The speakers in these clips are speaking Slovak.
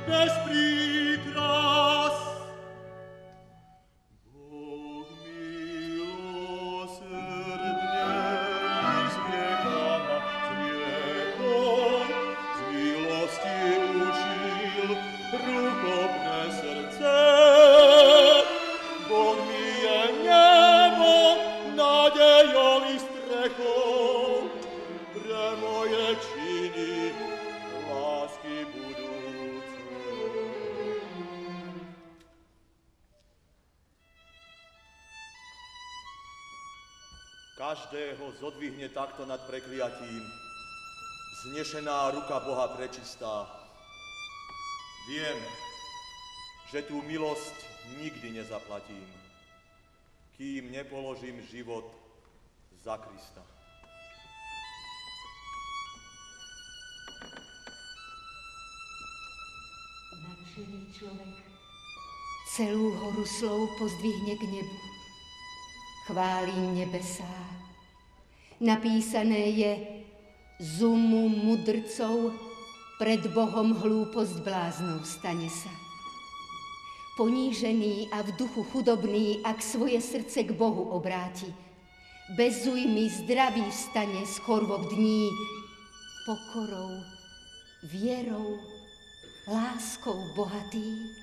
Bez každého zodvihne takto nad prekliatím znešená ruka Boha prečistá. Viem, že tú milosť nikdy nezaplatím, kým nepoložím život za Krista. Nadšený človek celú horu slov pozdvihne k nebu. Chválí nebesá. Napísané je: z umu mudrcov pred Bohom hlúposť bláznov stane sa. Ponížený a v duchu chudobný, ak svoje srdce k Bohu obráti, bez újmy zdravý vstane z chorôb dní, pokorou, vierou, láskou bohatý.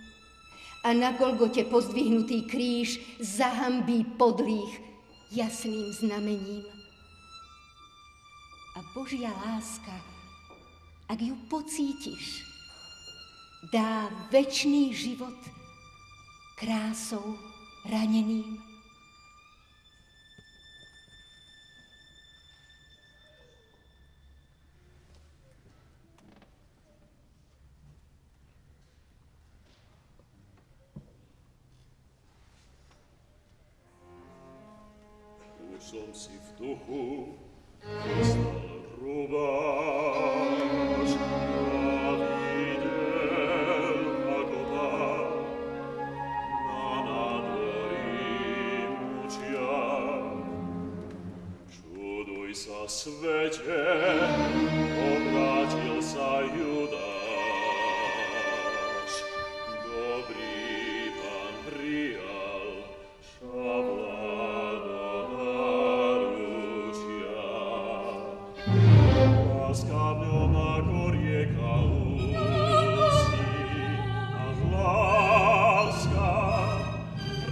A na Golgote pozdvihnutý kríž zahambí podlých jasným znamením. A Božia láska, ak ju pocítiš, dá večný život krásou raneným. Som si v duchu dostal rubáš a videl, ako Pán na nádvorí mučia. Čuduj sa, svete, obrátil sa Judáš. Dobrý Pán prijal šavla. Láska v ňom ako rieka ústí a láska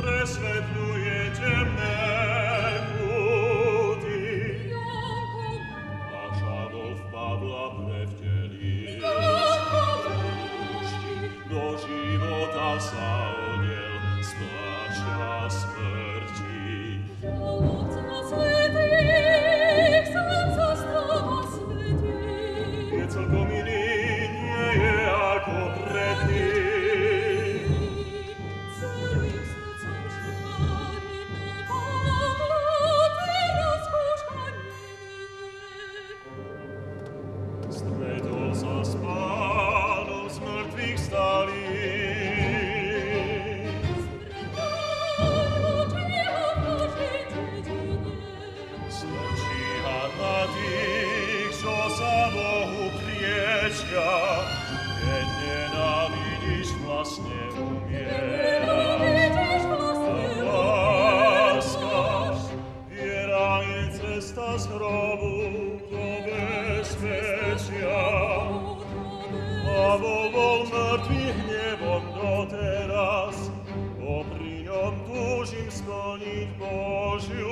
presvetľuje temné púty. A Šavol vpadla prevtelil do života sa odiel z plášťa smrti. Celkom iný nie je ako predtým. Celým srdcom švárim Pavla, teraz požahnenie. Stretol sa s Pánom z mŕtvych vstalých. Stretol jeho v našej dedine. Smrť číha na tých, čo sa Bohu priečia, keď nenávidíš vlastne umierať. A láska, viera je cesta z hrobu do bezpečia. Pavol bol mŕtvý hnevom doteraz, bo pri ňom túžim splniť Božiu